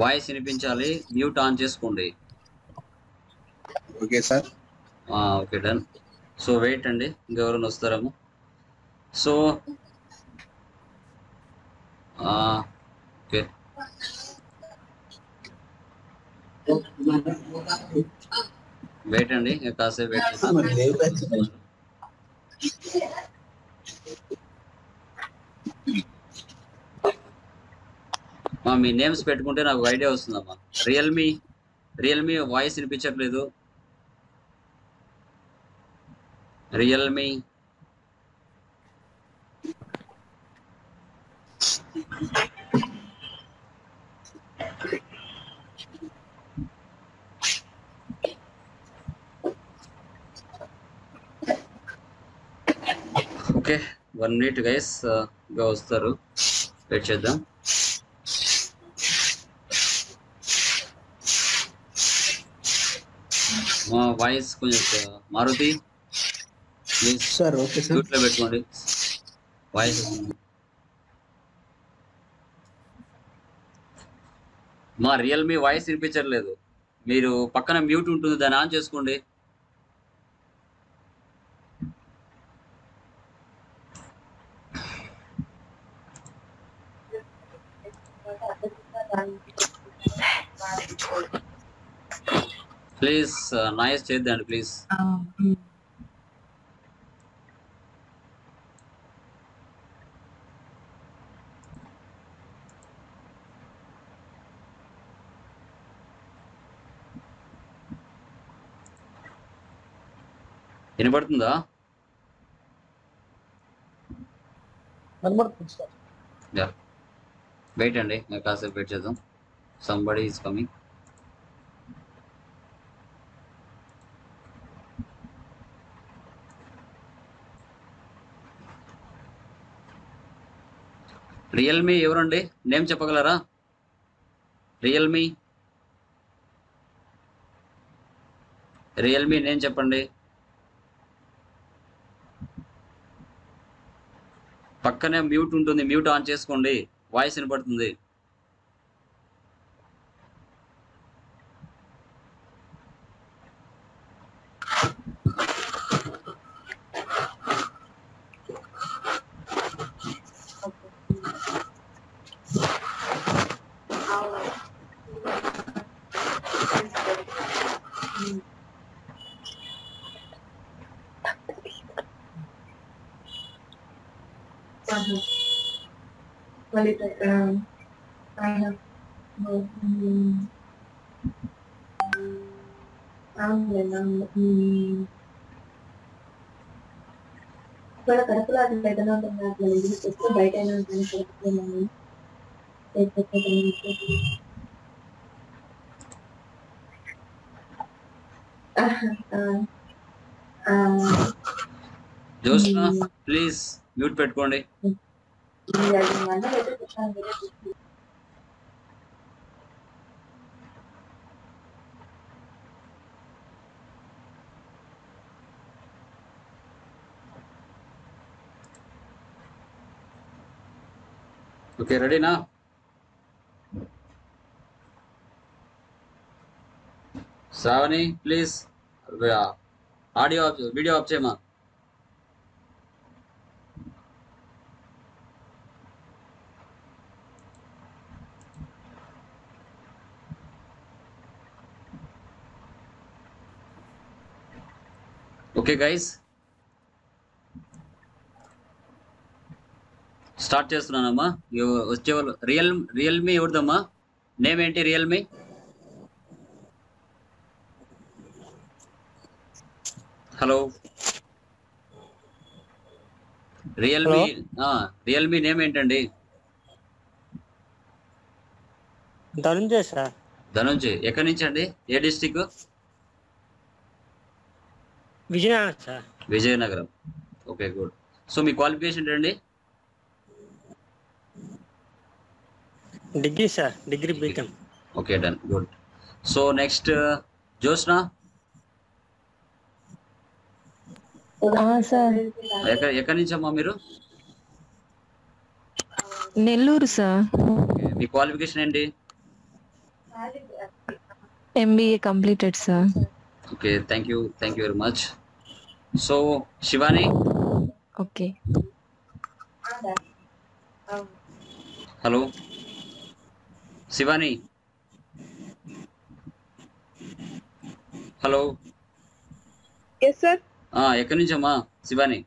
Voice వినిపించాలి, mute on చేసుకోండి. Okay sir. Okay done. So wait అండి, ఇంకెవరైనా వస్తారేమో. సో ఓకే, వెయిట్ అండి, కాసేపు వెయిట్ చేద్దాం. మీ నేమ్స్ పెట్టుకుంటే నాకు ఐడియా వస్తుందమ్మా. రియల్మీ వాయిస్ వినిపించట్లేదు. రియల్మీ ఓకే, 1 minute గైస్, ఇంకా వస్తారు, వెయిట్ చేద్దాం. వాయిస్ కొంచెం మారుతి ప్లీజ్ సార్. Okay sir. మ్యూట్లో పెట్టుకోండి వాయిస్. మా రియల్మీ వాయిస్ వినిపించట్లేదు. మీరు పక్కన మ్యూట్ ఉంటుంది, దాన్ని ఆన్ చేసుకోండి. ప్లీజ్ నాయిస్ చేద్దండి ప్లీజ్. వినపడుతుందా? వెయిట్ అండి, కాసేపు వెయిట్ చేద్దాం. Somebody is coming. రియల్మీ ఎవరండి, నేమ్ చెప్పగలరా? రియల్మీ నేమ్ చెప్పండి. పక్కనే మ్యూట్ ఉంటుంది, మ్యూట్ ఆన్ చేసుకోండి, వాయిస్ వినపడుతుంది. జోష్న ప్లీజ్ మ్యూట్ పెట్టుకోండి. ఓకే, రెడీనా? Sravani please audio off, video off చేయమా. ఓకే గైస్, స్టార్ట్ చేస్తున్నానమ్మా. వచ్చేవాళ్ళు రియల్మీ ఎవరిదమ్మా? నేమ్ ఏంటి రియల్మీ? హలో, రియల్మీ నేమ్ ఏంటండి? ధనుంజయ్ సార్. ధనుంజయ్, ఎక్కడి నుంచి అండి? ఏ district? Vizianagaram sir. Vizianagaram. Okay good. So మీ క్వాలిఫికేషన్ ఏంటండి? Degree sir, degree BCom. Okay done, good. So next Joshna, ఎక్కడి నుంచి అమ్మా మీరు? నెల్లూరు సార్. మీ క్వాలిఫికేషన్ ఏంటి? MBA completed, sir. Okay, thank you very much. So Shivani, Okay. Hello Shivani, hello. Yes sir. ఎక్కడి నుంచమ్మా శివాని?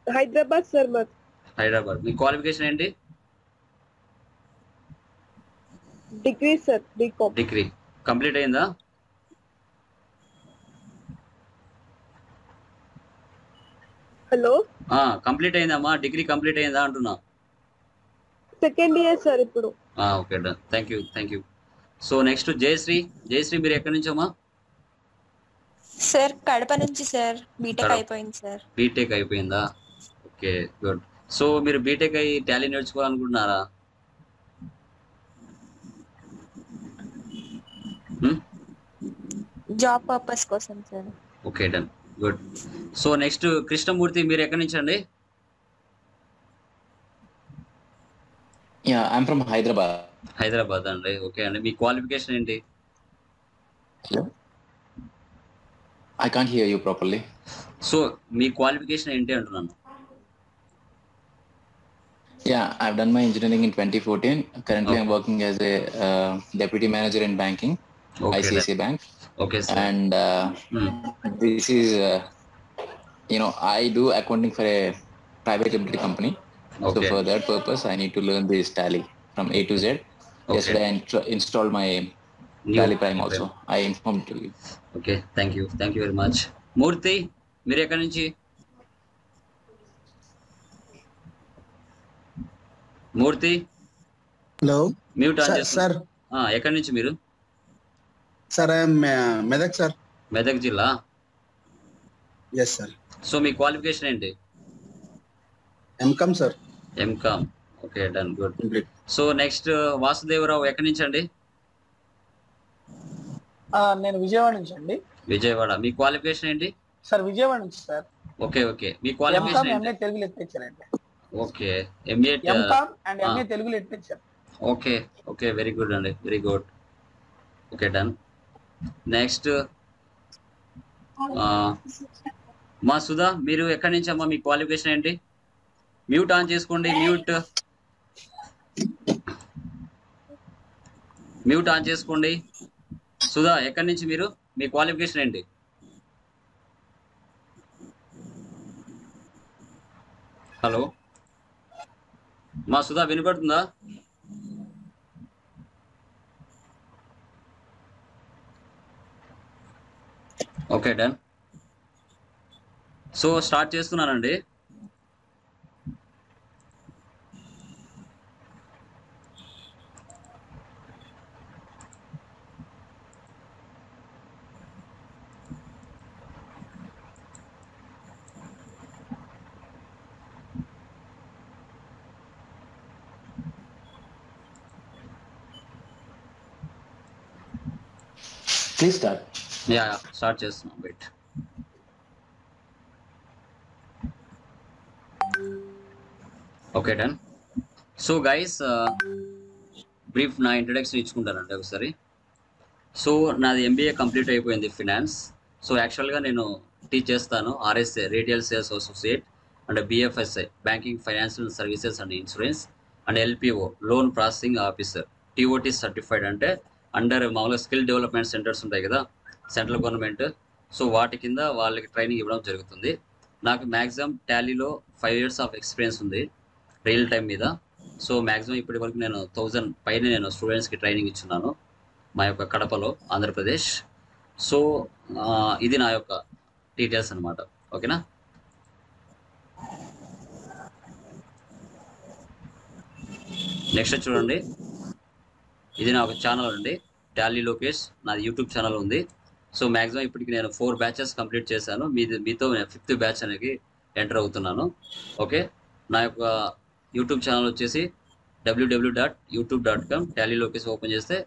హైదరాబాద్ సార్. మాది హైదరాబాద్. మీ క్వాలిఫికేషన్ ఏంటి? Degree sir, BCom. Degree complete అయిందా? హలో, కంప్లీట్ అయిందమ్మా, డిగ్రీ కంప్లీట్ అయిందా అంటున్నా. సెకండ్ ఇయర్ సార్ ఇప్పుడు. Okay, done. Thank you. So next Jayashree. మీరు ఎక్కడి నుంచమ్మా? సార్ కడప నుంచి సార్. బీటెక్ కడప. అయిపోయింది సార్. బీటెక్ అయిపోయిందా? Okay, good. సో మీరు బీటెక్ అయ్యి టాలీ నేర్చుకోవాలనుకుంటున్నారా? జాబ్ పర్పస్ కోసం sir. Okay, done, good. So next Krishnamurthy. మీరు ఎక్కడి నుంచి అండి? Yeah, I'm from Hyderabad. Hyderabad అండి. ఓకే అండి. మీ క్వాలిఫికేషన్ ఏంటి? Hello? I can't hear you properly. So మీ క్వాలిఫికేషన్ ఏంటి అంటున్నాను. Yeah, I've done my engineering in 2014. Currently, I'm working as a deputy manager in banking, Okay, ICICI Bank. Okay sir. And this is, I do accounting for a private limited company. So Okay. for that purpose, I need to learn this Tally from A to Z. Okay. Yesterday, I installed my Tally Prime also. I informed to you. Okay, thank you very much. Murthy, మీరు ఎక్కడి నుంచి? Murthy, hello mute on sir. చేస్తున్నా. Sir ఎక్కడి నుంచి మీరు? Sir Medak sir. Medak జిల్లా. Yes sir. So మీ qualification ఏంటి? M Com sir. M Com. Okay, done, good. Complete. So next Vasudevarao. ఎక్కడి నుంచి అండి? నేను విజయవాడ నుంచి అండి. విజయవాడ. మీ క్వాలిఫికేషన్ ఏంటి? సార్ విజయవాడ నుంచి సార్. ఓకే. మీ క్వాలిఫికేషన్ ఎంకామ్ ఏంటి? ఎంఏ తెలుగు లిటరేచర్ అండి. Okay, MA. MCom and MA Telugu literature. Okay, very good అండి, very good. Okay, done. Next మా సుధా. మీరు ఎక్కడి నుంచి అమ్మా? మీ క్వాలిఫికేషన్ ఏంటి? మ్యూట్ ఆన్ చేసుకోండి. మ్యూట్ ఆన్ చేసుకోండి. సుధా, ఎక్కడి నుంచి మీరు? మీ క్వాలిఫికేషన్ ఏంటి? హలో మా సుధా, వినపడుతుందా? Okay, done. సో స్టార్ట్ చేస్తున్నానండి. Please start. స్టార్ట్ చేస్తున్నాం. Wait. Okay, done. So guys, brief నా ఇంట్రడక్షన్ ఇచ్చుకుంటానండి ఒకసారి. సో నాది ఎంబీఏ కంప్లీట్ అయిపోయింది, ఫినాన్స్. సో యాక్చువల్గా నేను టీచ్ చేస్తాను RSA, retail sales associate, and BFSI, banking financial services and insurance, and LPO, loan processing officer. TOT certified అంటే under మామూలుగా స్కిల్ డెవలప్మెంట్ సెంటర్స్ ఉంటాయి కదా, సెంట్రల్ గవర్నమెంట్. సో వాటి కింద వాళ్ళకి ట్రైనింగ్ ఇవ్వడం జరుగుతుంది. నాకు మ్యాక్సిమం టాలీలో 5 years ఆఫ్ ఎక్స్పీరియన్స్ ఉంది రియల్ టైం మీద. సో మ్యాక్సిమం ఇప్పటి వరకు నేను 1000 పైన నేను స్టూడెంట్స్కి ట్రైనింగ్ ఇచ్చున్నాను మా యొక్క కడపలో, ఆంధ్రప్రదేశ్. సో ఇది నా యొక్క డీటెయిల్స్ అనమాట. ఓకేనా? నెక్స్ట్ చూడండి, ఇది నా ఒక ఛానల్ అండి, టాలీ లోకేష్. నాది యూట్యూబ్ ఛానల్ ఉంది. సో మ్యాక్సిమం ఇప్పటికి నేను 4 batches కంప్లీట్ చేశాను. మీతో 5th బ్యాచ్ అనేది ఎంటర్ అవుతున్నాను. ఓకే, నా యొక్క యూట్యూబ్ ఛానల్ వచ్చేసి www.youtube.com టాలీ లోకేష్. ఓపెన్ చేస్తే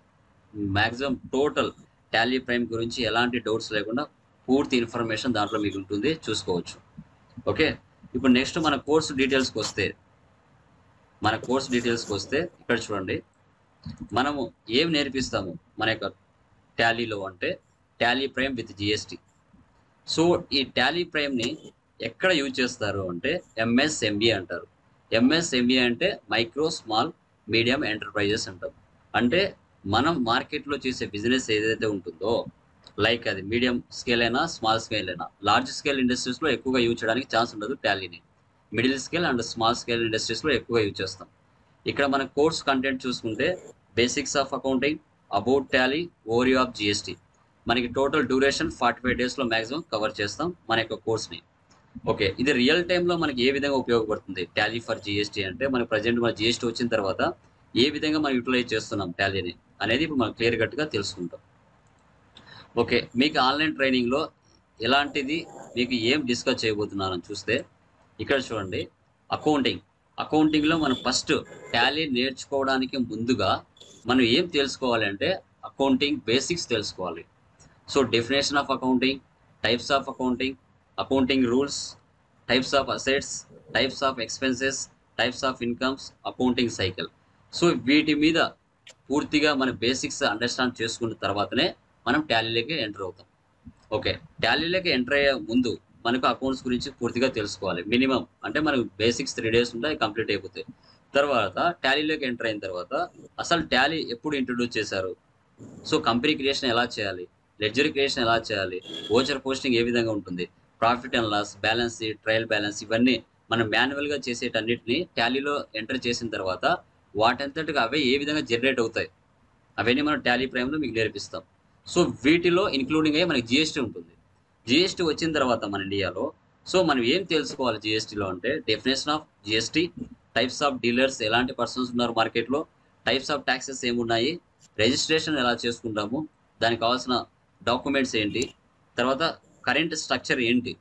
మ్యాక్సిమం టోటల్ టాలీ ప్రైమ్ గురించి ఎలాంటి డౌట్స్ లేకుండా పూర్తి ఇన్ఫర్మేషన్ దాంట్లో మీకు ఉంటుంది, చూసుకోవచ్చు. ఓకే, ఇప్పుడు నెక్స్ట్ మన కోర్సు డీటెయిల్స్కి వస్తే ఇక్కడ చూడండి. మనము ఏం నేర్పిస్తాము మన యొక్క టాలీలో అంటే Tally prime with GST. So ఈ టాలీ ప్రైమ్ని ఎక్కడ యూజ్ చేస్తారు అంటే ఎంఎస్ఎంఈ అంటారు. ఎంఎస్ఎంఈ అంటే మైక్రో స్మాల్ మీడియం ఎంటర్ప్రైజెస్ అంటారు. అంటే మనం మార్కెట్లో చేసే బిజినెస్ ఏదైతే ఉంటుందో, లైక్ అది మీడియం స్కేల్ అయినా స్మాల్ స్కేల్ అయినా, లార్జ్ స్కేల్ ఇండస్ట్రీస్లో ఎక్కువగా యూజ్ చేయడానికి ఛాన్స్ ఉండదు టాలీని. Middle scale and small scale ఇండస్ట్రీస్లో ఎక్కువగా యూజ్ చేస్తాం. ఇక్కడ మన కోర్స్ కంటెంట్ చూసుకుంటే basics of accounting, about Tally, overview of GST. మనకి టోటల్ డ్యూరేషన్ 45 డేస్లో మ్యాక్సిమం కవర్ చేస్తాం మన యొక్క కోర్స్ని. ఓకే, ఇది రియల్ టైంలో మనకి ఏ విధంగా ఉపయోగపడుతుంది టాలీ ఫర్ జిఎస్టీ అంటే, మనకి ప్రజెంట్ మన జిఎస్టీ వచ్చిన తర్వాత ఏ విధంగా మనం యూటిలైజ్ చేస్తున్నాం టాలీని అనేది ఇప్పుడు మనం క్లియర్ కట్గా తెలుసుకుంటాం. ఓకే, మీకు ఆన్లైన్ ట్రైనింగ్లో ఎలాంటిది మీకు ఏం డిస్కస్ చేయబోతున్నారని చూస్తే ఇక్కడ చూడండి. అకౌంటింగ్లో మనం ఫస్ట్ టాలీ నేర్చుకోవడానికి ముందుగా మనం ఏం తెలుసుకోవాలి అంటే అకౌంటింగ్ బేసిక్స్ తెలుసుకోవాలి. So definition of accounting, types of accounting, accounting rules, types of assets, types of expenses, types of incomes, accounting cycle. So వీటి మీద పూర్తిగా మన బేసిక్స్ అండర్స్టాండ్ చేసుకున్న తర్వాతనే మనం టాలీలోకి ఎంటర్ అవుతాం. ఓకే, టాలీలోకి ఎంటర్ అయ్యే ముందు మనకు అకౌంట్స్ గురించి పూర్తిగా తెలుసుకోవాలి. మినిమం అంటే మనకు బేసిక్స్ 3 days ఉంటాయి, కంప్లీట్ అయిపోతాయి. తర్వాత టాలీలోకి ఎంటర్ అయిన తర్వాత అసలు టాలీ ఎప్పుడు ఇంట్రొడ్యూస్ చేశారు, సో కంపెనీ క్రియేషన్ ఎలా చేయాలి, లెడ్జర్ క్రియేషన్ ఎలా చేయాలి, ఓచర్ పోస్టింగ్ ఏ విధంగా ఉంటుంది, profit and loss, balance sheet, trial balance, ఇవన్నీ మనం మాన్యువల్గా చేసేటన్నిటిని టాలీలో ఎంటర్ చేసిన తర్వాత వాటంతటిగా అవే ఏ విధంగా జనరేట్ అవుతాయి అవన్నీ మనం టాలీ ప్రైమ్లో మీకు నేర్పిస్తాం. సో వీటిలో ఇన్క్లూడింగ్ అయ్యి మనకి జిఎస్టీ ఉంటుంది. జిఎస్టీ వచ్చిన తర్వాత మన ఇండియాలో సో మనం ఏం తెలుసుకోవాలి జిఎస్టీలో అంటే definition of GST, types of dealers, ఎలాంటి పర్సన్స్ ఉన్నారు మార్కెట్లో, టైప్స్ ఆఫ్ ట్యాక్సెస్ ఏమున్నాయి, రిజిస్ట్రేషన్ ఎలా చేసుకుంటాము, దానికి కావాల్సిన డాక్యుమెంట్స్ ఏంటి, తర్వాత కరెంట్ స్ట్రక్చర్ ఏంటి,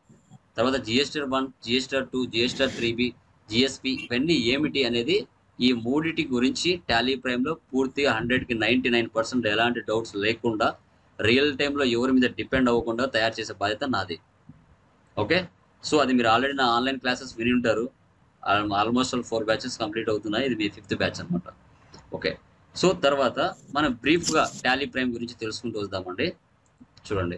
తర్వాత GSTR 1, GSTR 2, GSTR 3B, GSP, ఇవన్నీ ఏమిటి అనేది ఈ మూడిటి గురించి టాలీ ప్రైమ్లో పూర్తిగా 100కి 99% ఎలాంటి డౌట్స్ లేకుండా రియల్ టైంలో ఎవరి మీద డిపెండ్ అవ్వకుండా తయారు చేసే బాధ్యత నాది. ఓకే, సో అది మీరు ఆల్రెడీ నా ఆన్లైన్ క్లాసెస్ విని ఉంటారు. ఆల్మోస్ట్ 4 batches కంప్లీట్ అవుతున్నాయి. ఇది మీ 5th batch అనమాట. ఓకే, సో తర్వాత మనం బ్రీఫ్గా టాలీ ప్రైమ్ గురించి తెలుసుకుంటూ వద్దామండి. చూడండి,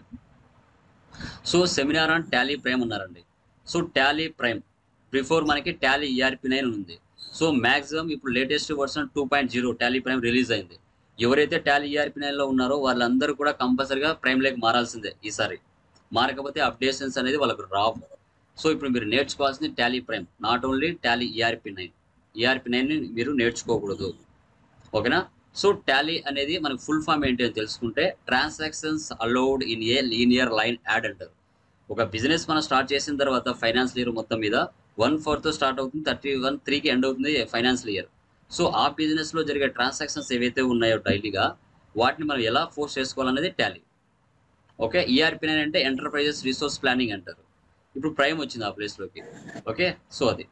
so seminar on Tally prime ఉన్నారండి. సో టాలీ ప్రైమ్ బిఫోర్ మనకి టాలీ ERP9 ఉంది. సో మ్యాక్సిమం ఇప్పుడు latest version 2.0 Tally prime release అయింది. ఎవరైతే టాలీ ERP9లో ఉన్నారో వాళ్ళందరూ కూడా కంపల్సరీగా ప్రైమ్లోకి మారాల్సిందే. ఈసారి మారకపోతే అప్డేషన్స్ అనేది వాళ్ళకు రావు. సో ఇప్పుడు మీరు నేర్చుకోవాల్సింది Tally Prime, not only Tally ERP9ని మీరు నేర్చుకోకూడదు. ఓకేనా? సో టాలీ అనేది మనకు ఫుల్ ఫామ్ ఏంటి అని తెలుసుకుంటే transactions allowed in a linear line add అంటారు. ఒక బిజినెస్ మనం స్టార్ట్ చేసిన తర్వాత ఫైనాన్షియల్ ఇయర్ మొత్తం మీద 1/4తో స్టార్ట్ అవుతుంది, 31/3కి ఎండ్ అవుతుంది ఫైనాన్షియల్ ఇయర్. సో ఆ బిజినెస్లో జరిగే ట్రాన్సాక్షన్స్ ఏవైతే ఉన్నాయో డైలీగా వాటిని మనం ఎలా ఫోర్స్ చేసుకోవాలనేది టాలీ. ఓకే, ERP9 అంటే ఎంటర్ప్రైజెస్ రిసోర్స్ ప్లానింగ్ అంటారు. ఇప్పుడు ప్రైమ్ వచ్చింది ఆ ప్లేస్లోకి. ఓకే, సో అది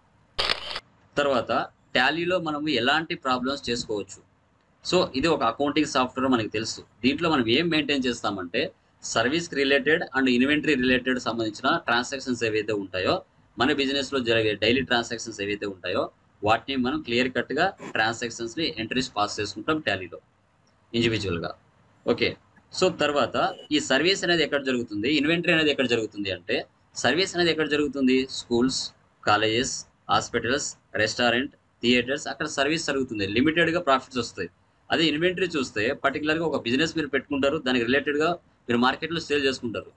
తర్వాత టాలీలో మనము ఎలాంటి ప్రాబ్లమ్స్ చేసుకోవచ్చు. సో ఇది ఒక అకౌంటింగ్ సాఫ్ట్వేర్ మనకి తెలుసు. దీంట్లో మనం ఏం మెయింటైన్ చేస్తామంటే service related and inventory related సంబంధించిన ట్రాన్సాక్షన్స్ ఏవైతే ఉంటాయో, మన బిజినెస్లో జరిగే డైలీ ట్రాన్సాక్షన్స్ ఏవైతే ఉంటాయో వాటిని మనం క్లియర్ కట్గా ట్రాన్సాక్షన్స్ని ఎంట్రీస్ పాస్ చేసుకుంటాం టాలీలో ఇండివిజువల్గా. ఓకే, సో తర్వాత ఈ సర్వీస్ అనేది ఎక్కడ జరుగుతుంది, ఇన్వెంటరీ అనేది ఎక్కడ జరుగుతుంది అంటే సర్వీస్ అనేది ఎక్కడ జరుగుతుంది, schools, colleges, hospitals, restaurant, theatres, అక్కడ సర్వీస్ జరుగుతుంది, లిమిటెడ్గా ప్రాఫిట్స్ వస్తాయి. అదే ఇన్వెంటరీ చూస్తే పర్టికులర్గా ఒక బిజినెస్ మీరు పెట్టుకుంటారు, దానికి రిలేటెడ్గా మీరు మార్కెట్లో సేల్ చేసుకుంటారు.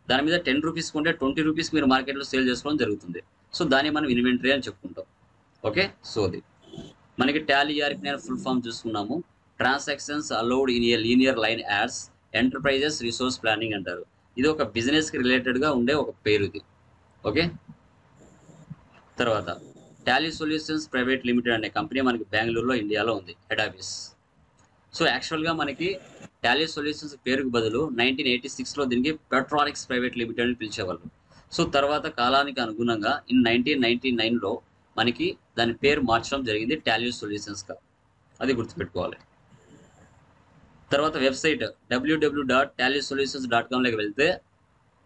దాని మీద 10 రూపీస్ కొంటే 20 రూపీస్ మీరు మార్కెట్లో సేల్ చేసుకోవడం జరుగుతుంది. సో దాన్ని మనం ఇన్వెంటరీ అని చెప్పుకుంటాం. ఓకే, సో అది మనకి టాలీ ERP9 ఫుల్ ఫామ్ చూసుకున్నాము. Transactions allowed in a linear line ads enterprises resource planning అంటారు. ఇది ఒక బిజినెస్కి రిలేటెడ్గా ఉండే ఒక పేరు ఇది. ఓకే, తర్వాత టాలీ సొల్యూషన్స్ ప్రైవేట్ లిమిటెడ్ అనే కంపెనీ మనకి బెంగళూరులో ఇండియాలో ఉంది హెడ్ ఆఫీస్. సో యాక్చువల్గా మనకి టాలీ సొల్యూషన్స్ పేరుకు బదులు 1986లో దీనికి పెట్రానిక్స్ ప్రైవేట్ లిమిటెడ్ అని పిలిచేవాళ్ళు. సో తర్వాత కాలానికి అనుగుణంగా 1999లో మనకి దాని పేరు మార్చడం జరిగింది టాలీ సొల్యూషన్స్గా. అది గుర్తుపెట్టుకోవాలి. తర్వాత వెబ్సైట్ www.tallysolutions.comలోకి వెళ్తే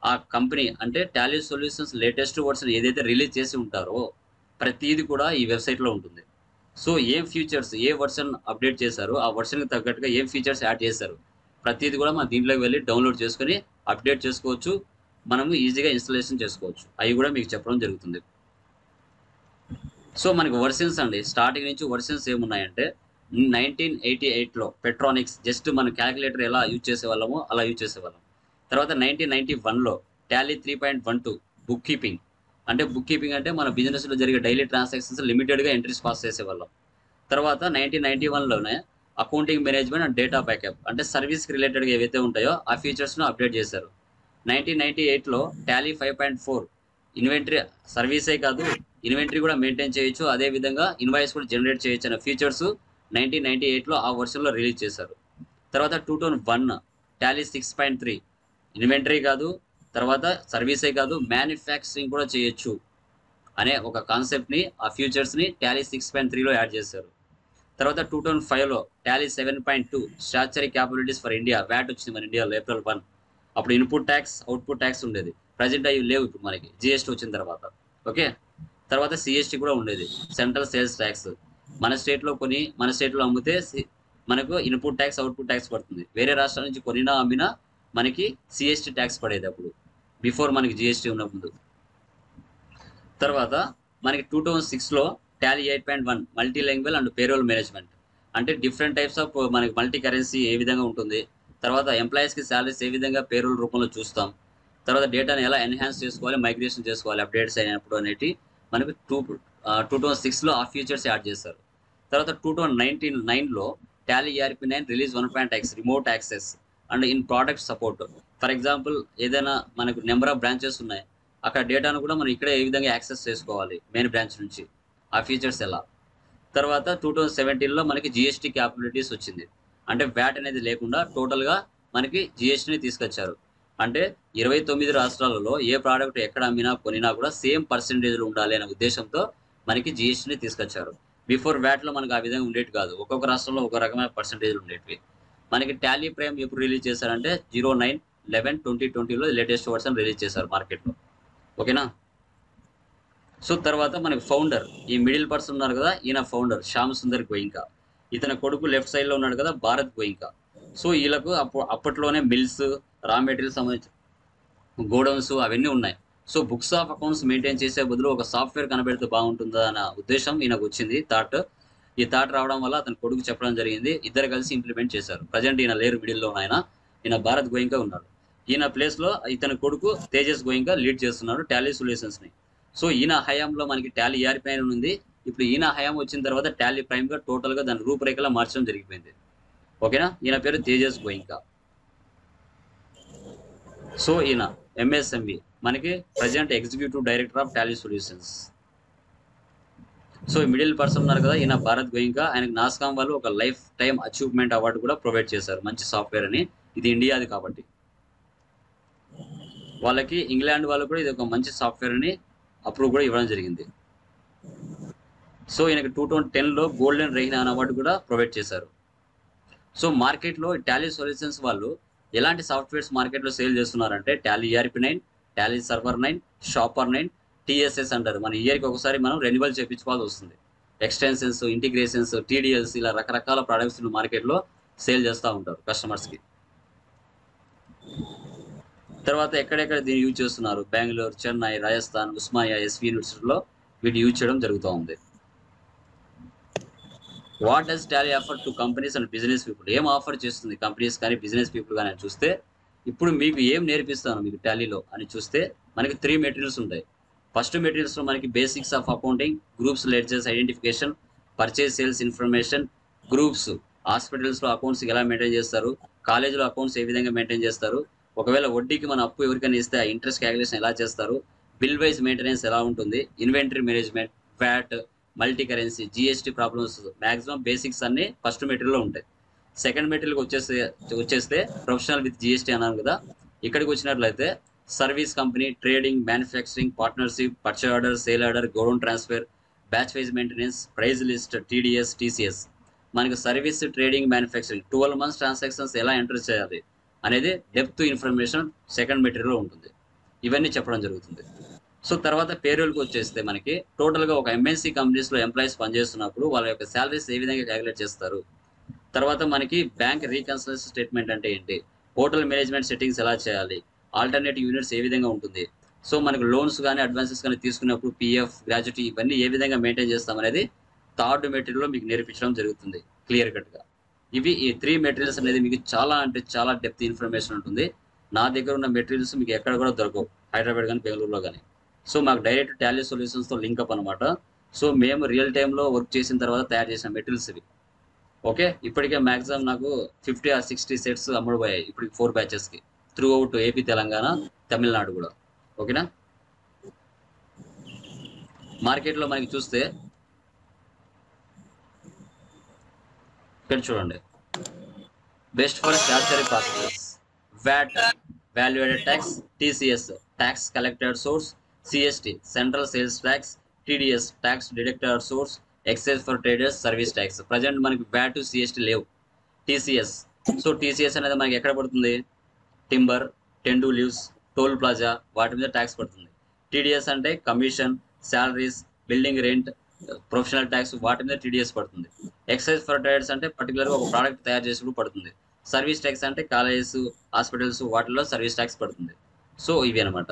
ఆ కంపెనీ అంటే టాలీ సొల్యూషన్స్ లేటెస్ట్ వర్షన్ ఏదైతే రిలీజ్ చేసి ఉంటారో ప్రతిదీ కూడా ఈ వెబ్సైట్లో ఉంటుంది. సో ఏం ఫీచర్స్ ఏ వర్షన్ అప్డేట్ చేశారు, ఆ వర్షన్కి తగ్గట్టుగా ఏం ఫీచర్స్ యాడ్ చేశారు, ప్రతిదీ కూడా మనం దీంట్లోకి వెళ్ళి డౌన్లోడ్ చేసుకొని అప్డేట్ చేసుకోవచ్చు, మనము ఈజీగా ఇన్స్టాలేషన్ చేసుకోవచ్చు. అవి కూడా మీకు చెప్పడం జరుగుతుంది. సో మనకి వర్షన్స్ అండి, స్టార్టింగ్ నుంచి వర్షన్స్ ఏమున్నాయంటే 1988లో పెట్రానిక్స్, జస్ట్ మన క్యాలిక్యులేటర్ ఎలా యూజ్ చేసేవాళ్ళమో అలా యూజ్ చేసేవాళ్ళం. తర్వాత 1991లో టాలీ 3.12 బుక్ కీపింగ్. అంటే బుక్ కీపింగ్ అంటే మన బిజినెస్లో జరిగే డైలీ ట్రాన్సాక్షన్స్ లిమిటెడ్గా ఎంట్రీస్ పాస్ చేసేవాళ్ళం. తర్వాత 1991లోనే accounting management and data backup, అంటే సర్వీస్కి రిలేటెడ్గా ఏవైతే ఉంటాయో ఆ ఫీచర్స్ను అప్డేట్ చేశారు. 1998లో టాలీ 5.4 ఇన్వెంటరీ, సర్వీసే కాదు ఇన్వెంటరీ కూడా మెయింటైన్ చేయొచ్చు, అదేవిధంగా ఇన్వాయిస్ కూడా జనరేట్ చేయొచ్చు అనే ఫీచర్స్ 1998లో ఆ వర్షన్లో రిలీజ్ చేశారు. తర్వాత 2001 టాలీ 6.3 ఇన్వెంటరీ కాదు, తర్వాత సర్వీసే కాదు మ్యానుఫ్యాక్చరింగ్ కూడా చేయొచ్చు అనే ఒక కాన్సెప్ట్ని, ఆ ఫ్యూచర్స్ని టాలీ 6.3లో యాడ్ చేశారు. తర్వాత 2005లో Tally 7.2 statutory capabilities for India, VAT వచ్చింది మన ఇండియాలో April 1. అప్పుడు ఇన్పుట్ ట్యాక్స్ అవుట్పుట్ ట్యాక్స్ ఉండేది, ప్రజెంట్ అవి లేవు ఇప్పుడు మనకి జిఎస్టీ వచ్చిన తర్వాత. ఓకే, తర్వాత సిఎస్టీ కూడా ఉండేది, సెంట్రల్ సేల్స్ ట్యాక్స్. మన స్టేట్లో కొని మన స్టేట్లో అమ్మితే మనకు ఇన్పుట్ ట్యాక్స్ అవుట్పుట్ ట్యాక్స్ పడుతుంది, వేరే రాష్ట్రాల నుంచి కొనినా అమ్మినా మనకి సిఎస్టీ ట్యాక్స్ పడేది అప్పుడు, బిఫోర్ మనకి జిఎస్టీ ఉన్న ముందు. తర్వాత మనకి 2006లో టాలీ 8.1 మల్టీలాంగ్వేజ్ అండ్ పేరోల్ మేనేజ్మెంట్, అంటే డిఫరెంట్ టైప్స్ ఆఫ్ మనకి మల్టీ కరెన్సీ ఏ విధంగా ఉంటుంది, తర్వాత ఎంప్లాయీస్కి శాలరీస్ ఏ విధంగా పేరోల్ రూపంలో చూస్తాం, తర్వాత డేటాని ఎలా ఎన్హాన్స్ చేసుకోవాలి, మైగ్రేషన్ చేసుకోవాలి అప్డేట్స్ అయినప్పుడు అనేటి మనకి 2006లో ఆ ఫీచర్స్ యాడ్ చేశారు. తర్వాత 2009లో Tally ERP9 release 1.x remote access and in product support. For example ఏదైనా మనకు నెంబర్ ఆఫ్ బ్రాంచెస్ ఉన్నాయి, అక్కడ డేటాను కూడా మనం ఇక్కడే ఏ విధంగా యాక్సెస్ చేసుకోవాలి మెయిన్ బ్రాంచ్ నుంచి, ఆ ఫీచర్స్ ఎలా. తర్వాత 2017లో మనకి జిఎస్టీ క్యాపబిలిటీస్ వచ్చింది, అంటే వ్యాట్ అనేది లేకుండా టోటల్గా మనకి జిఎస్టీని తీసుకొచ్చారు. అంటే 29 రాష్ట్రాలలో ఏ ప్రోడక్ట్ ఎక్కడ అమ్మినా కొనినా కూడా సేమ్ పర్సెంటేజ్లు ఉండాలి అనే ఉద్దేశంతో మనకి జిఎస్టీని తీసుకొచ్చారు. బిఫోర్ వ్యాట్లో మనకు ఆ విధంగా ఉండేది కాదు, ఒక్కొక్క రాష్ట్రంలో ఒక రకమైన పర్సెంటేజ్లు ఉండేవి. మనకి టాలీ ప్రైమ్ ఎప్పుడు రిలీజ్ చేశారంటే 09/11/2020లో లేటెస్ట్ వర్షన్ రిలీజ్ చేశారు మార్కెట్లో. ఓకేనా. సో తర్వాత మనకి ఫౌండర్, ఈ మిడిల్ పర్సన్ ఉన్నారు కదా, ఈయన ఫౌండర్ శ్యామ్ సుందర్ గోయింకా, ఇతని కొడుకు లెఫ్ట్ సైడ్లో ఉన్నాడు కదా భారత్ గోయింకా. సో వీళ్ళకు అప్పట్లోనే మిల్స్, రా మెటీరియల్ సంబంధించిన గోడౌన్స్ అవన్నీ ఉన్నాయి. So books of accounts maintain చేసే బదులు ఒక సాఫ్ట్వేర్ కనబెడితే బాగుంటుందా అన్న ఉద్దేశం ఈయనకు వచ్చింది థాట్. ఈ థాట్ రావడం వల్ల అతని కొడుకు చెప్పడం జరిగింది, ఇద్దరు కలిసి ఇంప్లిమెంట్ చేశారు. ప్రజెంట్ ఈయన లేరు మిడిల్లో ఈయన భారత్ గోయింకా ఉన్నాడు. ఈయన ప్లేస్లో ఇతని కొడుకు తేజస్ గోయింకా లీడ్ చేస్తున్నాడు టాలీ సొల్యూషన్స్ని. సో ఈయన హయాంలో మనకి టాలీ ERP9 ఉంది, ఇప్పుడు ఈయన హయాం వచ్చిన తర్వాత టాలీ ప్రైమ్గా టోటల్గా దాని రూపురేఖలా మార్చడం జరిగిపోయింది. ఓకేనా. ఈయన పేరు తేజస్ గోయింకా. సో ఈయన MSME మనకి present executive director of Tally Solutions. So middle person ఉన్నారు కదా ఈయన భారత్ గోయింకా, ఆయనకు నాస్కామ్ వాళ్ళు ఒక లైఫ్ టైమ్ అచీవ్మెంట్ అవార్డు కూడా ప్రొవైడ్ చేశారు, మంచి సాఫ్ట్వేర్ అని. ఇది ఇండియాది కాబట్టి వాళ్ళకి ఇంగ్లాండ్ వాళ్ళు కూడా ఇది ఒక మంచి సాఫ్ట్వేర్ అని అప్రూవ్ కూడా ఇవ్వడం జరిగింది. సో ఈయనకి 2010లో గోల్డెన్ రెయిన్ అవార్డు కూడా ప్రొవైడ్ చేశారు. సో మార్కెట్లో టాలీ సొల్యూషన్స్ వాళ్ళు ఎలాంటి సాఫ్ట్వేర్స్ మార్కెట్లో సేల్ చేస్తున్నారంటే Tally ERP9, Tally server 9, shopper 9, TSS అంటారు. మన ఇయర్కి ఒకసారి మనం రెన్యువల్ చేయించుకోవాల్సి వస్తుంది. ఎక్స్టెన్షన్స్, ఇంటిగ్రేషన్స్, TDLs ఇలా రకరకాల ప్రొడక్ట్స్ మార్కెట్లో సేల్ చేస్తూ ఉంటారు కస్టమర్స్కి. తర్వాత ఎక్కడెక్కడ దీన్ని యూజ్ చేస్తున్నారు, బెంగళూరు, చెన్నై, రాజస్థాన్, ఉస్మానియా, SV యూనివర్సిటీలో వీటిని యూజ్ చేయడం జరుగుతూ ఉంది. What does Tally offer to companies and business people, ఏం ఆఫర్ చేస్తుంది కంపెనీస్ కానీ బిజినెస్ పీపుల్ కానీ అని చూస్తే, ఇప్పుడు మీకు ఏం నేర్పిస్తాను మీకు టాలీలో అని చూస్తే మనకి 3 మెటీరియల్స్ ఉంటాయి. ఫస్ట్ మెటీరియల్స్లో మనకి basics of accounting, groups ledgers identification, purchase sales information, groups, హాస్పిటల్స్లో అకౌంట్స్ ఎలా మెయింటైన్ చేస్తారు, కాలేజీలో అకౌంట్స్ ఏ విధంగా మెయింటైన్ చేస్తారు, ఒకవేళ వడ్డీకి మన అప్పు ఎవరికైనా ఇస్తే ఆ ఇంట్రెస్ట్ క్యాలిక్యులేషన్ ఎలా చేస్తారు, బిల్ వైజ్ మెయింటెనెన్స్ ఎలా ఉంటుంది, inventory management, VAT, multi currency, GST problems, maximum basics అన్నీ ఫస్ట్ మెటీరియల్లో ఉంటాయి. సెకండ్ మెటీరియల్కి వచ్చేస్తే ప్రొఫెషనల్ విత్ GST అన్నాను కదా, ఇక్కడికి వచ్చినట్లయితే service company, trading, manufacturing, partnership, purchase order, sale order, godown transfer, batch wise maintenance, price list, TDS, TCS. మనకి service, trading, manufacturing 12 months transactions ఎలా enter చేయాలి అనేది డెప్త్ ఇన్ఫర్మేషన్ సెకండ్ మెటీరియల్లో ఉంటుంది. ఇవన్నీ చెప్పడం జరుగుతుంది. సో తర్వాత పేరోల్కి వచ్చేస్తే మనకి టోటల్గా ఒక ఎంఎన్సీ కంపెనీస్లో ఎంప్లాయీస్ పనిచేస్తున్నప్పుడు వాళ్ళ యొక్క శాలరీస్ ఏ విధంగా క్యాలిక్యులేట్ చేస్తారు. తర్వాత మనకి బ్యాంక్ రీకన్సిలేషన్ స్టేట్మెంట్ అంటే ఏంటి, హోటల్ మేనేజ్మెంట్ సెట్టింగ్స్ ఎలా చేయాలి, ఆల్టర్నేటివ్ యూనిట్స్ ఏ విధంగా ఉంటుంది, సో మనకు లోన్స్ కానీ అడ్వాన్సెస్ కానీ తీసుకున్నప్పుడు పిఎఫ్ గ్రాడ్యుటీ ఇవన్నీ ఏ విధంగా మెయింటైన్ చేస్తాం అనేది థర్డ్ మెటీరియల్లో మీకు నేర్పించడం జరుగుతుంది క్లియర్ కట్గా. ఇవి ఈ 3 మెటీరియల్స్ అనేది మీకు చాలా అంటే చాలా డెప్త్ ఇన్ఫర్మేషన్ ఉంటుంది. నా దగ్గర ఉన్న మెటీరియల్స్ మీకు ఎక్కడ కూడా దొరకవు, హైదరాబాద్ కానీ బెంగళూరులో కానీ. సో మాకు డైరెక్ట్ టాలీ సొల్యూషన్స్తో లింకప్ అనమాట. సో మేము రియల్ టైంలో వర్క్ చేసిన తర్వాత తయారు చేసిన మెటీరియల్స్ ఇవి. ఓకే, ఇప్పటికే మ్యాక్సిమం నాకు 50 or 60 సెట్స్ అమ్ముడుపోయాయి ఇప్పటికి 4 బ్యాచెస్కి throughout AP, Telangana, Tamil Nadu కూడా. ఓకేనా, మార్కెట్లో మనకి చూస్తే ఇక్కడ చూడండి, best for statutory processes, VAT value added tax, TCS tax collected source, CST central sales tax, TDS tax deducted source, excise for traders, service tax. Present మనకి వ్యాట్ సిఎస్టీ లేవు. TCS, so TCS అనేది మనకి ఎక్కడ పడుతుంది, timber, tendu leaves, toll plaza వాటి మీద ట్యాక్స్ పడుతుంది. టీడీఎస్ అంటే commission, salaries, building rent, professional tax వాటి మీద టీడీఎస్ పడుతుంది. ఎక్సైజ్ ఫర్ ట్రేడర్స్ అంటే పర్టికులర్గా ఒక ప్రోడక్ట్ తయారు చేసినప్పుడు పడుతుంది. సర్వీస్ ట్యాక్స్ అంటే కాలేజెస్, హాస్పిటల్స్ వాటిల్లో సర్వీస్ ట్యాక్స్ పడుతుంది. సో ఇవి అనమాట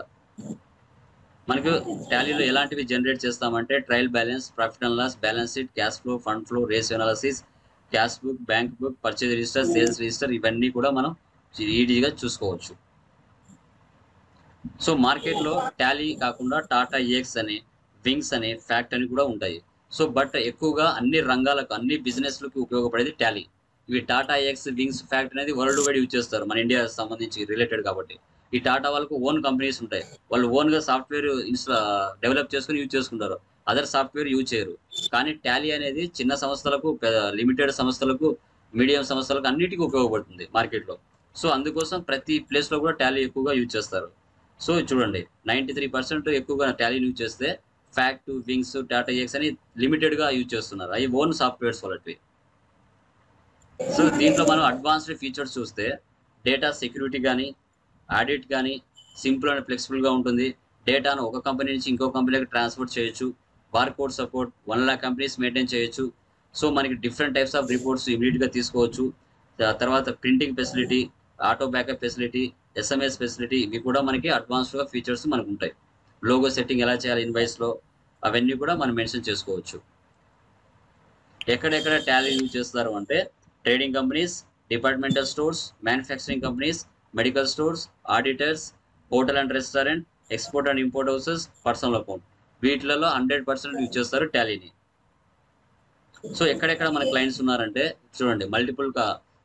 మనకు టాలీలో ఎలాంటివి జనరేట్ చేస్తామంటే trial balance, profit and loss, balance sheet, cash flow, fund flow, ratio analysis, cash book, bank book, purchase register, sales register, ఇవన్నీ కూడా మనం ఈజీగా చూసుకోవచ్చు. సో మార్కెట్లో టాలీ కాకుండా టాటా ఏఎక్స్ అని, వింగ్స్ అని, ఫ్యాక్ట్ అని కూడా ఉంటాయి. సో బట్ ఎక్కువగా అన్ని రంగాలకు, అన్ని బిజినెస్లకు ఉపయోగపడేది టాలీ. ఇవి టాటా ఏఎక్స్, వింగ్స్, ఫ్యాక్ట్ అనేది వరల్డ్ వైడ్ యూజ్ చేస్తారు, మన ఇండియా సంబంధించి రిలేటెడ్ కాబట్టి. ఈ టాటా వాళ్ళకు ఓన్ కంపెనీస్ ఉంటాయి, వాళ్ళు ఓన్గా సాఫ్ట్వేర్ డెవలప్ చేసుకుని యూజ్ చేసుకుంటారు, అదర్ సాఫ్ట్వేర్ యూజ్ చేయరు. కానీ టాలీ అనేది చిన్న సంస్థలకు, లిమిటెడ్ సంస్థలకు, మీడియం సంస్థలకు అన్నిటికీ ఉపయోగపడుతుంది మార్కెట్లో. సో అందుకోసం ప్రతి ప్లేస్లో కూడా టాలీ ఎక్కువగా యూజ్ చేస్తారు. సో చూడండి 93% ఎక్కువగా టాలీ యూజ్ చేస్తే ఫ్యాక్ట్, వింగ్స్, టాటా ఏఎక్స్ అని లిమిటెడ్గా యూజ్ చేస్తున్నారు, అవి ఓన్ సాఫ్ట్వేర్స్ వాళ్ళవి. సో దీంట్లో మనం అడ్వాన్స్డ్ ఫీచర్స్ చూస్తే డేటా సెక్యూరిటీ కానీ, ఆడిట్ కానీ సింపుల్ అండ్ ఫ్లెక్సిబుల్గా ఉంటుంది. డేటాను ఒక కంపెనీ నుంచి ఇంకో కంపెనీకి ట్రాన్స్ఫర్ చేయొచ్చు. Barcode support, 1 lakh companies maintain చేయొచ్చు. సో మనకి డిఫరెంట్ టైప్స్ ఆఫ్ రిపోర్ట్స్ ఇమీడియట్గా తీసుకోవచ్చు. తర్వాత printing facility, auto backup facility, SMS facility, ఇవి కూడా మనకి అడ్వాన్స్డ్గా ఫీచర్స్ మనకు ఉంటాయి. లోగో సెట్టింగ్ ఎలా చేయాలి ఇన్వాయిస్లో, అవన్నీ కూడా మనం మెన్షన్ చేసుకోవచ్చు. ఎక్కడెక్కడ టాలీ యూజ్ చేస్తారు అంటే trading companies, departmental stores, manufacturing companies, medical stores, auditors, hotel and restaurant, export and import houses, personal account, వీటిలలో 100% యూజ్ చేస్తారు టాలీని. సో ఎక్కడెక్కడ మన క్లయింట్స్ ఉన్నారంటే చూడండి,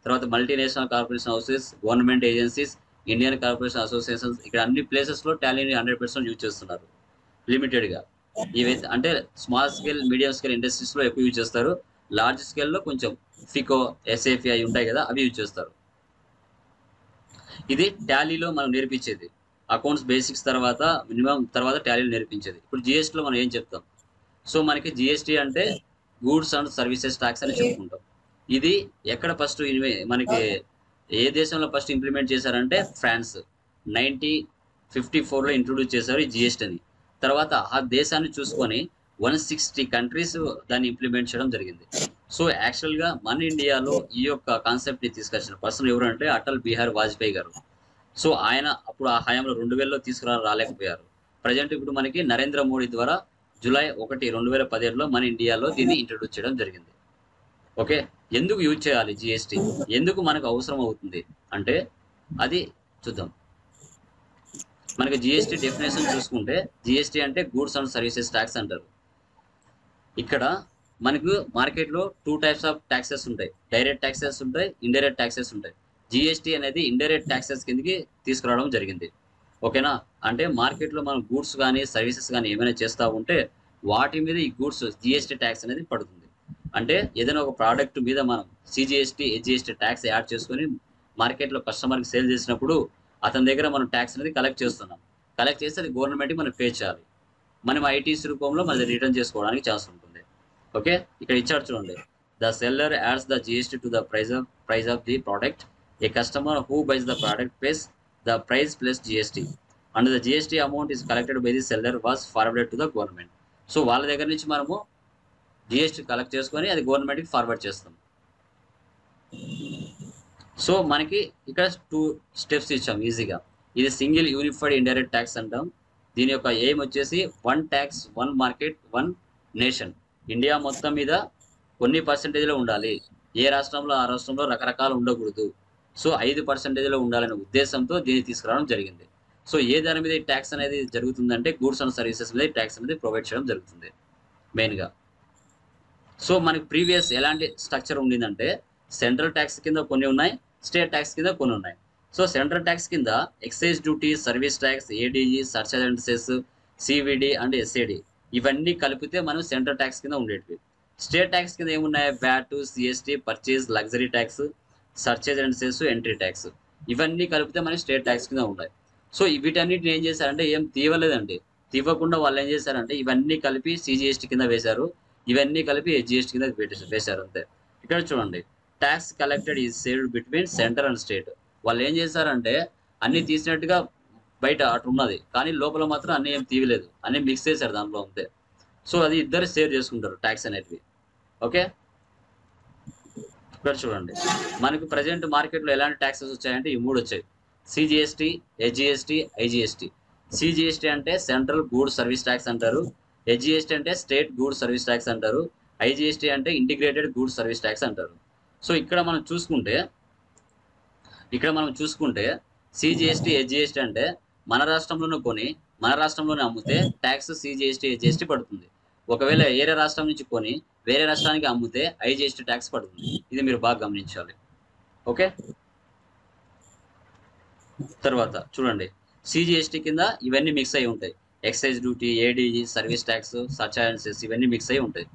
తర్వాత multinational corporation houses, government agencies, Indian corporation associations, ఇక్కడ అన్ని ప్లేసెస్లో టాలీని 100% యూజ్ చేస్తున్నారు లిమిటెడ్గా. ఇవైతే అంటే స్మాల్ స్కేల్, మీడియం స్కేల్ ఇండస్ట్రీస్లో ఎక్కువ యూజ్ చేస్తారు. లార్జ్ స్కేల్లో కొంచెం ఫికో, ఎస్ఏఫి అవి ఉంటాయి కదా, అవి యూజ్ చేస్తారు. ఇది టాలీలో మనం నేర్పించేది. అకౌంట్స్ బేసిక్స్ తర్వాత మినిమం తర్వాత టాలీలో నేర్పించేది. ఇప్పుడు జిఎస్టీలో మనం ఏం చెప్తాం, సో మనకి జిఎస్టీ అంటే గూడ్స్ అండ్ సర్వీసెస్ ట్యాక్స్ అని చెప్పుకుంటాం. ఇది ఎక్కడ ఫస్ట్ మనకి ఏ దేశంలో ఫస్ట్ ఇంప్లిమెంట్ చేశారంటే ఫ్రాన్స్ 1954లో ఇంట్రొడ్యూస్ చేశారు ఈ జిఎస్టీని. తర్వాత ఆ దేశాన్ని చూసుకొని 160 కంట్రీస్ దాన్ని ఇంప్లిమెంట్ చేయడం జరిగింది. సో యాక్చువల్గా మన ఇండియాలో ఈ యొక్క కాన్సెప్ట్ని తీసుకొచ్చిన పర్సన్ ఎవరు అంటే అటల్ బిహారీ వాజ్పేయి గారు. సో ఆయన అప్పుడు ఆ హయాంలో 2000లో రాలేకపోయారు. ప్రజెంట్ ఇప్పుడు మనకి నరేంద్ర మోడీ ద్వారా జూలై 1, 2017లో మన ఇండియాలో దీన్ని ఇంట్రొడ్యూస్ చేయడం జరిగింది. ఓకే, ఎందుకు యూజ్ చేయాలి జిఎస్టీ, ఎందుకు మనకు అవసరం అవుతుంది అంటే అది చూద్దాం. మనకి జిఎస్టీ డెఫినేషన్ చూసుకుంటే జిఎస్టీ అంటే గూడ్స్ అండ్ సర్వీసెస్ ట్యాక్స్ అంటారు. ఇక్కడ మనకు మార్కెట్లో 2 types ఆఫ్ ట్యాక్సెస్ ఉంటాయి, డైరెక్ట్ ట్యాక్సెస్ ఉంటాయి, ఇండైరెక్ట్ ట్యాక్సెస్ ఉంటాయి. జిఎస్టీ అనేది ఇండైరెక్ట్ ట్యాక్సెస్ కిందకి తీసుకురావడం జరిగింది. ఓకేనా, అంటే మార్కెట్లో మనం గూడ్స్ కానీ సర్వీసెస్ కానీ ఏమైనా చేస్తూ ఉంటే వాటి మీద ఈ గూడ్స్ జిఎస్టీ ట్యాక్స్ అనేది పడుతుంది. అంటే ఏదైనా ఒక ప్రోడక్ట్ మీద మనం సిజిఎస్టీ, హెచ్జిఎస్టీ ట్యాక్స్ యాడ్ చేసుకొని మార్కెట్లో కస్టమర్కి సేల్ చేసినప్పుడు అతని దగ్గర మనం ట్యాక్స్ అనేది కలెక్ట్ చేస్తున్నాం. కలెక్ట్ చేస్తే అది గవర్నమెంట్కి మనం పే చేయాలి. మనం ఐటీసీ రూపంలో మనది రిటర్న్ చేసుకోవడానికి ఛాన్స్ ఉంటుంది. ఓకే, ఇక్కడ ఇచ్చారు చూడండి, the seller adds the GST to the price of the product. A customer who buys the product pays the price plus GST. And the GST amount is collected by the seller was forwarded to the government. So వాళ్ళ దగ్గర నుంచి మనము GST collect చేసుకొని అది గవర్నమెంట్కి forward చేస్తాం. So మనకి ఇక్కడ 2 స్టెప్స్ ఇచ్చాం ఈజీగా. ఇది సింగిల్ యూనిఫైడ్ ఇండైరెక్ట్ ట్యాక్స్ అంటాం. దీని యొక్క ఎయిమ్ వచ్చేసి 1 ట్యాక్స్ 1 మార్కెట్ 1 నేషన్. ఇండియా మొత్తం మీద కొన్ని పర్సెంటేజ్లో ఉండాలి, ఏ రాష్ట్రంలో ఆ రాష్ట్రంలో రకరకాలు ఉండకూడదు. సో 5% ఉండాలనే ఉద్దేశంతో దీన్ని తీసుకురావడం జరిగింది. సో ఏ దాని మీద ఈ ట్యాక్స్ అనేది జరుగుతుందంటే గూడ్స్ అండ్ సర్వీసెస్ మీద ట్యాక్స్ అనేది ప్రొవైడ్ చేయడం జరుగుతుంది మెయిన్గా. సో మనకి ప్రీవియస్ ఎలాంటి స్ట్రక్చర్ ఉండిందంటే సెంట్రల్ ట్యాక్స్ కింద కొన్ని ఉన్నాయి, స్టేట్ ట్యాక్స్ కింద కొన్ని ఉన్నాయి. సో సెంట్రల్ ట్యాక్స్ కింద excise duty, service tax, ADE, surcharge and cess, CVD and SAD ఇవన్నీ కలిపితే మనం సెంట్రల్ ట్యాక్స్ కింద ఉండేటివి. స్టేట్ ట్యాక్స్ కింద ఏమున్నాయి? VAT, CST, purchase, luxury tax, surcharge and cess, entry tax ఇవన్నీ కలిపితే మనకి స్టేట్ ట్యాక్స్ కింద ఉన్నాయి. సో వీటన్నిటిని ఏం చేశారంటే ఏం తీయలేదండి. తీవ్వకుండా వాళ్ళు ఏం చేశారంటే ఇవన్నీ కలిపి సిజిఎస్టీ కింద వేశారు, ఇవన్నీ కలిపి జిఎస్టీ కింద వేశారు అంతే. ఇక్కడ చూడండి, tax collected is saved between centre and state. వాళ్ళు ఏం చేశారంటే అన్ని తీసినట్టుగా బయట అటు ఉన్నది, కానీ లోపల మాత్రం అన్ని ఏం తీయలేదు, అన్ని మిక్స్ చేశారు దాంట్లో అంతే. సో అది ఇద్దరు షేర్ చేసుకుంటారు ట్యాక్స్ అనేటివి. ఓకే, ఇక్కడ చూడండి మనకు ప్రజెంట్ మార్కెట్లో ఎలాంటి ట్యాక్సెస్ వచ్చాయంటే ఈ 3 వచ్చాయి: సిజిఎస్టీ, హెచ్జిఎస్టీ, ఐజిఎస్టీ. సిజిఎస్టీ అంటే సెంట్రల్ గూడ్స్ సర్వీస్ ట్యాక్స్ అంటారు, హెచ్జిఎస్టీ అంటే స్టేట్ గూడ్స్ సర్వీస్ ట్యాక్స్ అంటారు, ఐజిఎస్టీ అంటే ఇంటిగ్రేటెడ్ గూడ్స్ సర్వీస్ ట్యాక్స్ అంటారు. సో ఇక్కడ మనం చూసుకుంటే సిజిఎస్టీ, హెచ్జిఎస్టీ అంటే మన రాష్ట్రంలోనే కొని మన రాష్ట్రంలోనే అమ్మితే ట్యాక్స్ సిజిఎస్టీ, హెచ్జిఎస్టీ పడుతుంది. ఒకవేళ వేరే రాష్ట్రం నుంచి కొని వేరే రాష్ట్రానికి అమ్మితే ఐజిఎస్టీ ట్యాక్స్ పడుతుంది. ఇది మీరు బాగా గమనించాలి. ఓకే, తర్వాత చూడండి సిజిఎస్టీ కింద ఇవన్నీ మిక్స్ అయి ఉంటాయి. Excise duty, ADE, service tax, surcharge and cess ఇవన్నీ మిక్స్ అయి ఉంటాయి.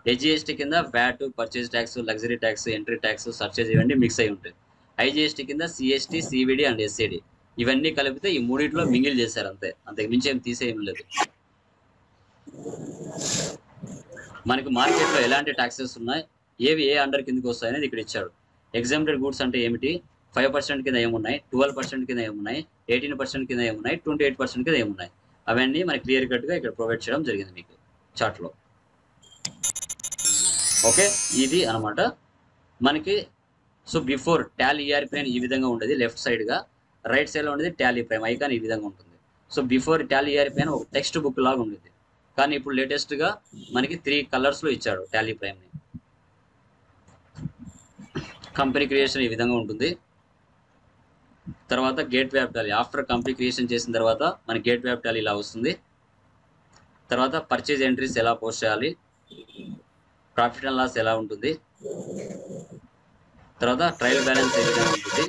హెచ్జిఎస్టీ కింద VAT, purchase tax, luxury tax, entry tax, surcharge ఇవన్నీ మిక్స్ అయి ఉంటాయి. ఐజిఎస్టీ కింద సిఎస్టీ, సివిడి అండ్ ఎస్ఏడి ఇవన్నీ కలిపితే ఈ 3 మింగిల్ చేశారు అంతే, అంతకు మించి ఏం తీసేయం లేదు. మనకి మార్కెట్లో ఎలాంటి ట్యాక్సెస్ ఉన్నాయి, ఏవి ఏ అండర్ కిందకి వస్తాయనేది ఇక్కడ ఇచ్చాడు. ఎగ్జామ్టెడ్ గూడ్స్ అంటే ఏమిటి, 5% కింద ఏమున్నాయి, 12% కింద ఏమున్నాయి, 18% కింద ఏమున్నాయి, 28% కింద ఏమున్నాయి, అవన్నీ మనకి క్లియర్ కట్గా ఇక్కడ ప్రొవైడ్ చేయడం జరిగింది మీకు చార్ట్లో. ఓకే, ఇది అనమాట మనకి. So before Tally ER Prime ఈ విధంగా ఉండేది, లెఫ్ట్ సైడ్గా, రైట్ సైడ్లో ఉండేది టాలీ ప్రైమ్ ఐకాన్ ఈ విధంగా ఉంటుంది. So before Tally ER Prime ఒక టెక్స్ట్ బుక్ లాగా ఉండేది, కానీ ఇప్పుడు లేటెస్ట్గా మనకి 3 కలర్స్లో ఇచ్చాడు టాలీ ప్రైమ్ని. కంపెనీ క్రియేషన్ ఈ విధంగా ఉంటుంది. తర్వాత gate way of Tally, after company creation చేసిన తర్వాత మన గేట్ వే ఆఫ్ టాలీ ఇలా వస్తుంది. తర్వాత పర్చేజ్ ఎంట్రీస్ ఎలా పోస్ట్ చేయాలి, ప్రాఫిట్ అండ్ లాస్ ఎలా ఉంటుంది, తర్వాత ట్రయల్ బ్యాలెన్స్ ఏ విధంగా ఉంటుంది,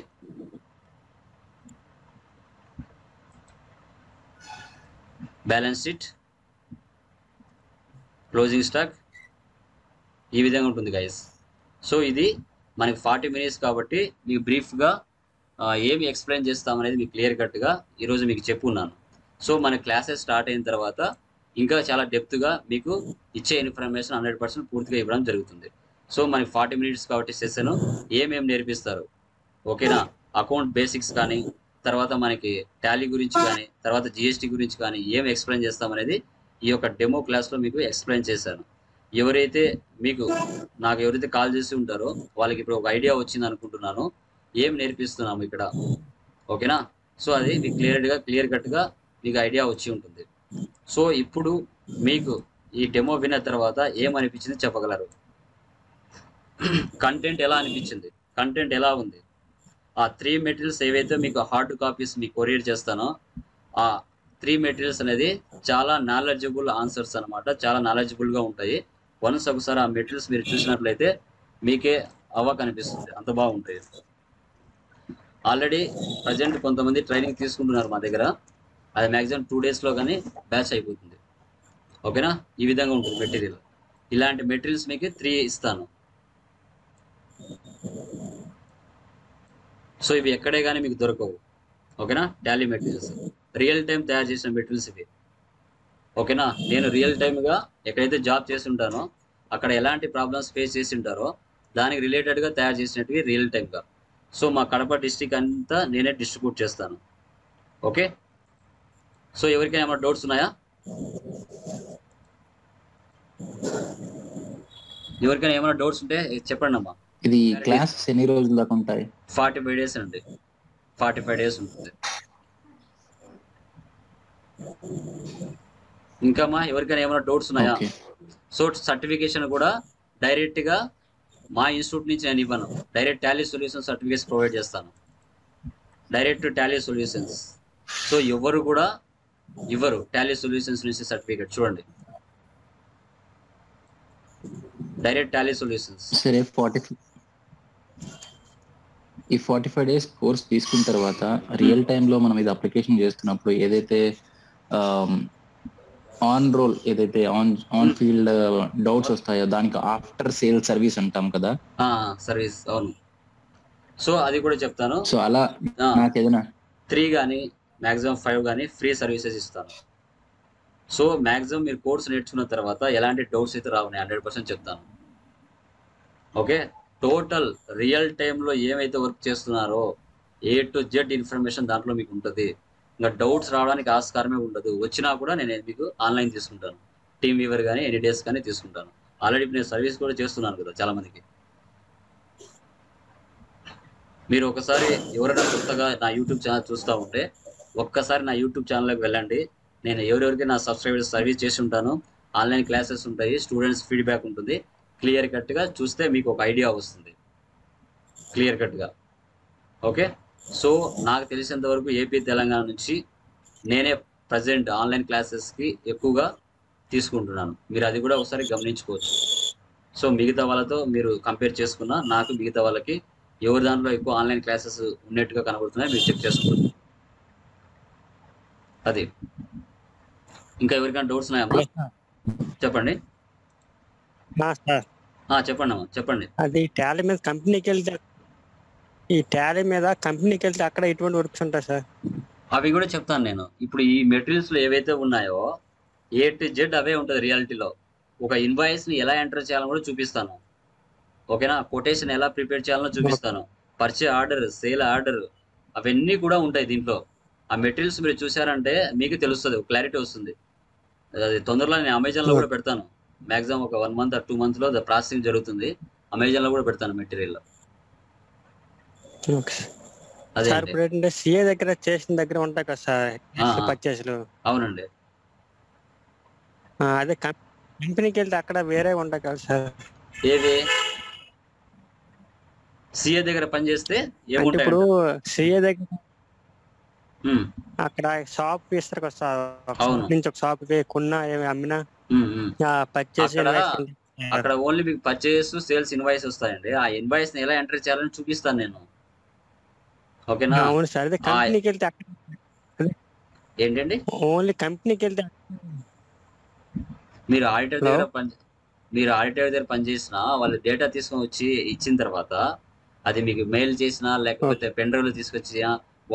బ్యాలెన్స్ షీట్, క్లోజింగ్ స్టాక్ ఈ విధంగా ఉంటుంది గైస్. సో ఇది మనకి 40 మినిట్స్ కాబట్టి మీకు బ్రీఫ్గా ఏమి ఎక్స్ప్లెయిన్ చేస్తామనేది మీకు క్లియర్ కట్గా ఈరోజు మీకు చెప్పున్నాను. సో మన క్లాసెస్ స్టార్ట్ అయిన తర్వాత ఇంకా చాలా డెప్త్గా మీకు ఇచ్చే ఇన్ఫర్మేషన్ 100% పూర్తిగా ఇవ్వడం జరుగుతుంది. సో మనకి 40 మినిట్స్ కాబట్టి సెషన్ ఏమేమి నేర్పిస్తారు, ఓకేనా? అకౌంట్ బేసిక్స్ కానీ, తర్వాత మనకి టాలీ గురించి కానీ, తర్వాత జిఎస్టీ గురించి కానీ ఏం ఎక్స్ప్లెయిన్ చేస్తామనేది ఈ యొక్క డెమో క్లాస్లో మీకు ఎక్స్ప్లెయిన్ చేశాను. ఎవరైతే కాల్ చేసి ఉంటారో వాళ్ళకి ఇప్పుడు ఒక ఐడియా వచ్చింది అనుకుంటున్నాను ఏం నేర్పిస్తున్నాము ఇక్కడ, ఓకేనా? సో అది మీకు క్లియర్ కట్గా మీకు ఐడియా వచ్చి ఉంటుంది. సో ఇప్పుడు మీకు ఈ డెమో విన్న తర్వాత ఏమనిపించింది చెప్పగలరు? కంటెంట్ ఎలా అనిపించింది, కంటెంట్ ఎలా ఉంది? ఆ 3 మెటీరియల్స్ ఏవైతే మీకు హార్డ్ కాపీస్ మీకు కొరియర్ చేస్తానో ఆ 3 మెటీరియల్స్ అనేది చాలా నాలెడ్జబుల్ ఆన్సర్స్ అనమాట, చాలా నాలెడ్జబుల్గా ఉంటాయి. వన్స్ ఒకసారి ఆ మెటీరియల్స్ మీరు చూసినట్లయితే మీకే కనిపిస్తుంది, అంత బాగుంటాయి. ఆల్రెడీ ప్రజెంట్ కొంతమంది ట్రైనింగ్ తీసుకుంటున్నారు మా దగ్గర, అది మ్యాక్సిమం 2 డేస్లో కానీ బ్యాచ్ అయిపోతుంది, ఓకేనా? ఈ విధంగా ఉంటుంది మెటీరియల్. ఇలాంటి మెటీరియల్స్ మీకు 3 ఇస్తాను. సో ఇవి ఎక్కడే కానీ మీకు దొరకవు, ఓకేనా? టాలీ మెటీరియల్స్ రియల్ టైం తయారు చేసిన మెటీరియల్స్ ఇవి, ఓకేనా? నేను రియల్ టైమ్గా ఎక్కడైతే జాబ్ చేసి ఉంటానో అక్కడ ఎలాంటి ప్రాబ్లమ్స్ ఫేస్ చేసి ఉంటారో దానికి రిలేటెడ్గా తయారు చేసినట్టుగా రియల్ టైమ్గా. సో మా కడప డిస్ట్రిక్ట్ అంతా నేనే డిస్ట్రిబ్యూట్ చేస్తాను, ఓకే? సో ఎవరికైనా ఏమైనా డౌట్స్ ఉన్నాయా? ఎవరికైనా ఏమైనా డౌట్స్ ఉంటే చెప్పండి అమ్మా. ఇది క్లాస్ ఎన్ని రోజుల దాకా ఉంటాయి? 45 days అండి. 45 days ఉంటుంది. ఇంకా అమ్మా ఎవరికైనా ఏమైనా డౌట్స్ ఉన్నాయా? ఓకే. సో సర్టిఫికేషన్ కూడా డైరెక్ట్ గా మా ఇన్స్టిట్యూట్ నుంచి నేను ఇవ్వను. Direct Tally Solution certificates provide చేస్తాను. Direct Tally Solutions. సో ఎవరు కూడా ఇవ్వరు టాలీ సొల్యూషన్స్ నుంచి సర్టిఫికేట్. చూడండి, డైరెక్ట్ టాలీ సొల్యూషన్స్. సరే, ఈ 45 days కోర్స్ తీసుకున్న తర్వాత రియల్ టైంలో మనం ఇది అప్లికేషన్ చేస్తున్నప్పుడు ఏదైతే ఆన్ రోల్ ఏదైతే ఆన్ ఫీల్డ్ డౌట్స్ వస్తాయో దానికి ఆఫ్టర్ సేల్ సర్వీస్ అంటాం కదా, సర్వీస్. అవును. సో అది కూడా చెప్తాను. సో అలా నాకు ఏదైనా 3 కానీ మ్యాక్సిమం 5 కానీ ఫ్రీ సర్వీసెస్ ఇస్తాను. సో మ్యాక్సిమం మీరు కోర్స్ నేర్చుకున్న తర్వాత ఎలాంటి డౌట్స్ అయితే రావు, 100% చెప్తాను. ఓకే, టోటల్ రియల్ టైంలో ఏమైతే వర్క్ చేస్తున్నారో A to Z ఇన్ఫర్మేషన్ దాంట్లో మీకు ఉంటుంది. ఇంకా డౌట్స్ రావడానికి ఆస్కారమే ఉండదు. వచ్చినా కూడా నేను మీకు ఆన్లైన్ తీసుకుంటాను. టీమ్ వీవర్ కానీ ఎనీ డేస్ కానీ తీసుకుంటాను. ఆల్రెడీ నేను సర్వీస్ కూడా చేస్తున్నాను కదా చాలా మందికి. మీరు ఒకసారి ఎవరైనా కొత్తగా నా యూట్యూబ్ ఛానల్ చూస్తూ ఉంటే ఒక్కసారి నా యూట్యూబ్ ఛానల్లోకి వెళ్ళండి. నేను ఎవరెవరికి నా సబ్స్క్రైబర్స్ సర్వీస్ చేసి ఉంటాను. ఆన్లైన్ క్లాసెస్ ఉంటాయి, స్టూడెంట్స్ ఫీడ్బ్యాక్ ఉంటుంది. క్లియర్ కట్గా చూస్తే మీకు ఒక ఐడియా వస్తుంది క్లియర్ కట్గా. ఓకే, సో నాకు తెలిసినంత వరకు ఏపీ తెలంగాణ నుంచి నేనే ప్రజెంట్ ఆన్లైన్ క్లాసెస్కి ఎక్కువగా తీసుకుంటున్నాను. మీరు అది కూడా ఒకసారి గమనించుకోవచ్చు. సో మిగతా వాళ్ళతో మీరు కంపేర్ చేసుకున్నా నాకు మిగతా వాళ్ళకి ఎవరి దాంట్లో ఎక్కువ ఆన్లైన్ క్లాసెస్ ఉన్నట్టుగా కనబడుతున్నాయి మీరు చెక్ చేసుకోండి. అది. ఇంకా ఎవరికైనా డౌట్స్ ఉన్నాయమ్మా? చెప్పండి. చెప్పండి అమ్మా, చెప్పండి. అది టాలీ మీద కంపెనీకి వెళ్తే, ఈ టాలీ మీద కంపెనీకి వెళ్తే అక్కడ ఎటువంటి వర్క్స్ ఉంటాయి సార్? అవి కూడా చెప్తాను నేను. ఇప్పుడు ఈ మెటీరియల్స్లో ఏవైతే ఉన్నాయో A to Z అవే ఉంటుంది రియాలిటీలో. ఒక ఇన్వాయిస్ని ఎలా ఎంటర్ చేయాలని కూడా చూపిస్తాను. ఓకేనా? కొటేషన్ ఎలా ప్రిపేర్ చేయాలో చూపిస్తాను. పర్చే ఆర్డర్, సేల్ ఆర్డర్ అవన్నీ కూడా ఉంటాయి దీంట్లో. ఆ మెటీరియల్స్ మీరు చూసారంటే మీకు తెలుస్తుంది, క్లారిటీ వస్తుంది. అది తొందరలో నేను అమెజాన్లో కూడా పెడతాను. మ్యాక్సిమం ఒక 1 month or 2 months లో ప్రాసెసింగ్ జరుగుతుంది. అమెజాన్లో కూడా పెడతాను మెటీరియల్. అదే సార్ ఇప్పుడు ఏంటంటే సిఏ దగ్గర చేసిన దగ్గర ఉంటాయి కదా సార్ పర్చేస్లు. అవునండి. అదే కంపెనీకి వెళ్తే అక్కడ వేరే ఉంటాయి కదా సార్? ఏది సిఏ దగ్గర పనిచేస్తే ఏముంటాయి? ఇప్పుడు సిఏ దగ్గర అక్కడ షాప్ ఇస్తారు కదా సార్, నుంచి ఒక షాప్ కొన్నా ఏమి అమ్మినా పర్చేస్ అక్కడ ఓన్లీ మీకు పర్చేస్ సేల్స్ ఇన్వాయిస్ వస్తాయండి. ఆ ఇన్వాయిస్ ని ఎలా ఎంటర్ చేయాలని చూపిస్తాను నేను. ఓకేనా? అవును సార్. అదే కంపెనీకి వెళ్తే ఏంటండి? ఓన్లీ కంపెనీకి వెళ్తే మీరు ఆడిటర్ దగ్గర పనిచేసిన వాళ్ళు డేటా తీసుకొని వచ్చి ఇచ్చిన తర్వాత అది మీకు మెయిల్ చేసినా లేకపోతే పెన్ డ్రైవ్ లో తీసుకొచ్చి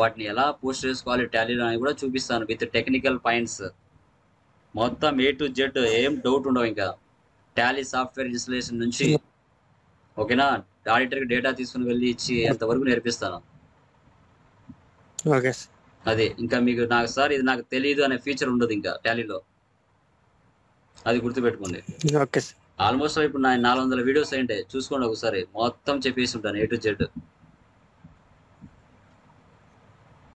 వాటిని ఎలా పోస్ట్ చేసుకోవాలి టాలీలో అని కూడా చూపిస్తాను విత్ టెక్నికల్ పాయింట్స్. మొత్తం A to Z ఏం డౌట్ ఉండవు. ఇంకా టాలీ సాఫ్ట్వేర్ ఇన్స్టలేషన్ నుంచి ఓకేనా ఆడిటర్కి డేటా తీసుకుని వెళ్ళి ఇచ్చి అంతవరకు నేర్పిస్తాను. అదే ఇంకా మీకు నాకు సార్ ఇది నాకు తెలియదు అనే ఫీచర్ ఉండదు ఇంకా టాలీలో. అది గుర్తుపెట్టుకోండి. ఆల్మోస్ట్ ఇప్పుడు 400 వీడియోస్ అయింటాయి, చూసుకోండి ఒకసారి. మొత్తం చెప్పేసి ఉంటాను A to Z.